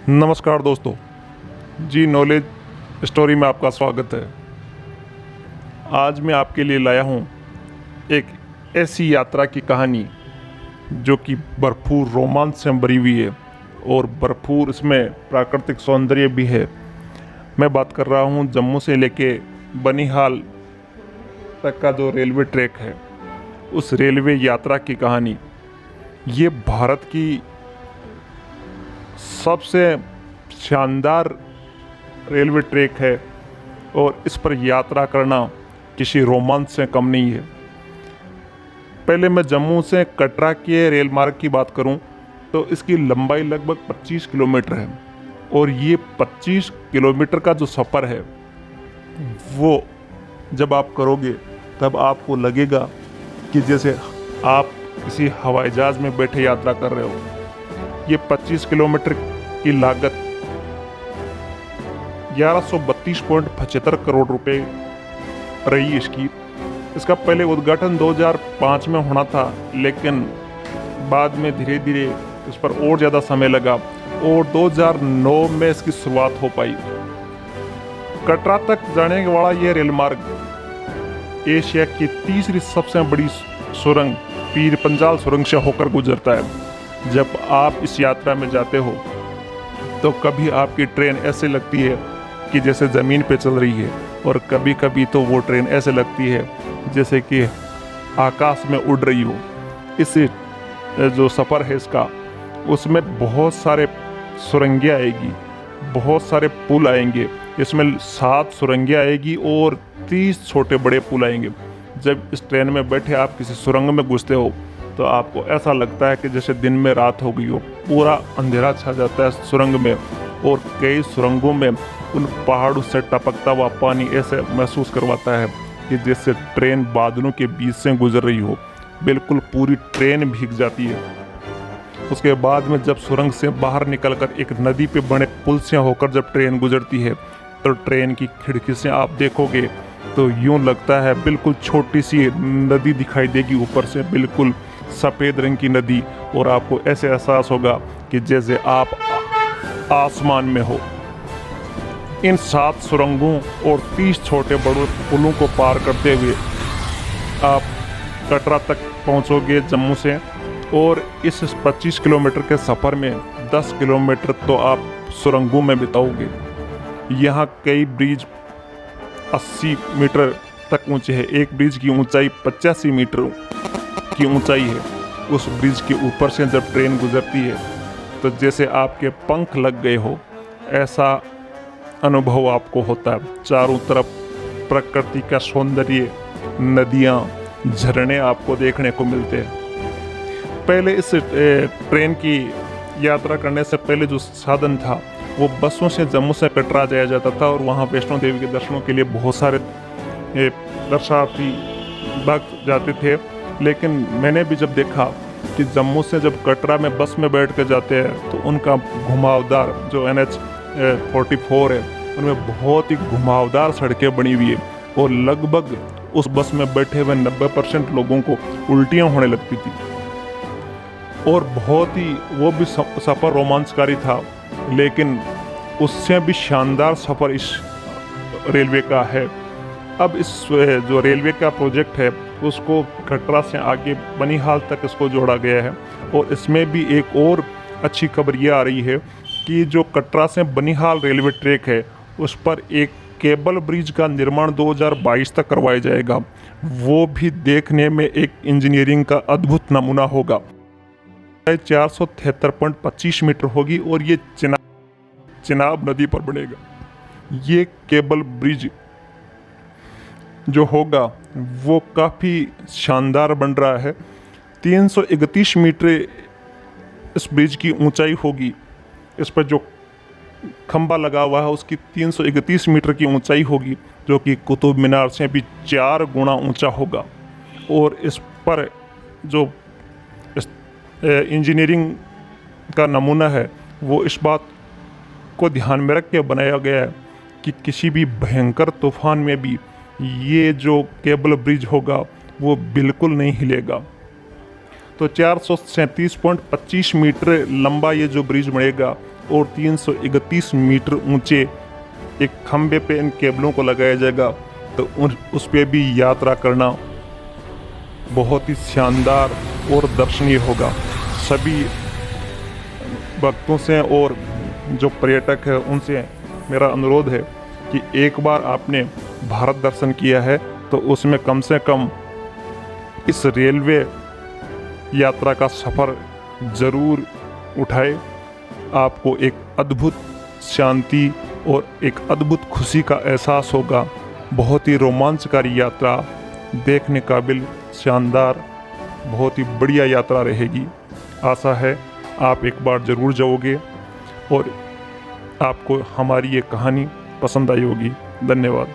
नमस्कार दोस्तों जी, knowledge story में आपका स्वागत है। आज मैं आपके लिए लाया हूँ एक ऐसी यात्रा की कहानी जो कि भरपूर रोमांच से भरी हुई है और भरपूर इसमें प्राकृतिक सौंदर्य भी है। मैं बात कर रहा हूँ जम्मू से लेके बनिहाल तक का जो रेलवे ट्रैक है, उस रेलवे यात्रा की कहानी। ये भारत की सबसे शानदार रेलवे ट्रैक है और इस पर यात्रा करना किसी रोमांच से कम नहीं है। पहले मैं जम्मू से कटरा के रेल मार्ग की बात करूं तो इसकी लंबाई लगभग 25 किलोमीटर है और ये 25 किलोमीटर का जो सफ़र है वो जब आप करोगे तब आपको लगेगा कि जैसे आप किसी हवाई जहाज़ में बैठे यात्रा कर रहे हो। ये 25 किलोमीटर की लागत 1132.75 करोड़ रुपए रही इसकी। इसका पहले उद्घाटन 2005 में होना था, लेकिन बाद में धीरे धीरे इस पर और ज़्यादा समय लगा और 2009 में इसकी शुरुआत हो पाई। कटरा तक जाने वाला ये रेल मार्ग एशिया की तीसरी सबसे बड़ी सुरंग पीर पंजाल सुरंग से होकर गुजरता है। जब आप इस यात्रा में जाते हो तो कभी आपकी ट्रेन ऐसे लगती है कि जैसे ज़मीन पे चल रही है और कभी कभी तो वो ट्रेन ऐसे लगती है जैसे कि आकाश में उड़ रही हो। इस जो सफ़र है इसका, उसमें बहुत सारे सुरंगें आएगी, बहुत सारे पुल आएंगे। इसमें 7 सुरंगें आएगी और 30 छोटे बड़े पुल आएंगे। जब इस ट्रेन में बैठे आप किसी सुरंग में घुसते हो तो आपको ऐसा लगता है कि जैसे दिन में रात हो गई हो। पूरा अंधेरा छा जाता है सुरंग में और कई सुरंगों में उन पहाड़ों से टपकता हुआ पानी ऐसे महसूस करवाता है कि जैसे ट्रेन बादलों के बीच से गुजर रही हो। बिल्कुल पूरी ट्रेन भीग जाती है। उसके बाद में जब सुरंग से बाहर निकलकर एक नदी पे बने पुल से होकर जब ट्रेन गुजरती है तो ट्रेन की खिड़की से आप देखोगे तो यूँ लगता है बिल्कुल छोटी सी नदी दिखाई देगी ऊपर से, बिल्कुल सफ़ेद रंग की नदी, और आपको ऐसे एहसास होगा कि जैसे आप आसमान में हो। इन 7 सुरंगों और 30 छोटे बड़े पुलों को पार करते हुए आप कटरा तक पहुंचोगे जम्मू से, और इस 25 किलोमीटर के सफ़र में 10 किलोमीटर तो आप सुरंगों में बिताओगे। यहाँ कई ब्रिज 80 मीटर तक ऊंचे हैं। एक ब्रिज की ऊंचाई 85 मीटर की ऊंचाई है। उस ब्रिज के ऊपर से जब ट्रेन गुजरती है तो जैसे आपके पंख लग गए हो, ऐसा अनुभव आपको होता है। चारों तरफ प्रकृति का सौंदर्य, नदियाँ, झरने आपको देखने को मिलते हैं। पहले इस ट्रेन की यात्रा करने से पहले जो साधन था वो बसों से जम्मू से कटरा जाया जाता था और वहाँ वैष्णो देवी के दर्शनों के लिए बहुत सारे दर्शनार्थी भक्त जाते थे। लेकिन मैंने भी जब देखा कि जम्मू से जब कटरा में बस में बैठ कर जाते हैं तो उनका घुमावदार जो NH 44 है, उनमें बहुत ही घुमावदार सड़कें बनी हुई है और लगभग उस बस में बैठे हुए 90% लोगों को उल्टियाँ होने लगती थी। और बहुत ही वो भी सफ़र रोमांचकारी था, लेकिन उससे भी शानदार सफ़र इस रेलवे का है। अब इस जो रेलवे का प्रोजेक्ट है उसको कटरा से आगे बनिहाल तक इसको जोड़ा गया है। और इसमें भी एक और अच्छी खबर ये आ रही है कि जो कटरा से बनिहाल रेलवे ट्रैक है उस पर एक केबल ब्रिज का निर्माण 2022 तक करवाया जाएगा। वो भी देखने में एक इंजीनियरिंग का अद्भुत नमूना होगा। 473.25 मीटर होगी और ये चिनाब नदी पर बनेगा। ये केबल ब्रिज जो होगा वो काफ़ी शानदार बन रहा है। 331 मीटर इस ब्रिज की ऊंचाई होगी। इस पर जो खंभा लगा हुआ है उसकी 331 मीटर की ऊंचाई होगी, जो कि कुतुब मीनार से भी 4 गुना ऊंचा होगा। और इस पर जो इंजीनियरिंग का नमूना है वो इस बात को ध्यान में रख के बनाया गया है कि किसी भी भयंकर तूफान में भी ये जो केबल ब्रिज होगा वो बिल्कुल नहीं हिलेगा। तो 437.25 मीटर लंबा ये जो ब्रिज बनेगा और 331 मीटर ऊंचे एक खंबे पे इन केबलों को लगाया जाएगा, तो उस पे भी यात्रा करना बहुत ही शानदार और दर्शनीय होगा। सभी भक्तों से और जो पर्यटक है उनसे मेरा अनुरोध है कि एक बार आपने भारत दर्शन किया है तो उसमें कम से कम इस रेलवे यात्रा का सफ़र ज़रूर उठाए। आपको एक अद्भुत शांति और एक अद्भुत खुशी का एहसास होगा। बहुत ही रोमांचकारी यात्रा, देखने काबिल, शानदार, बहुत ही बढ़िया यात्रा रहेगी। आशा है आप एक बार ज़रूर जाओगे और आपको हमारी ये कहानी पसंद आई होगी। धन्यवाद।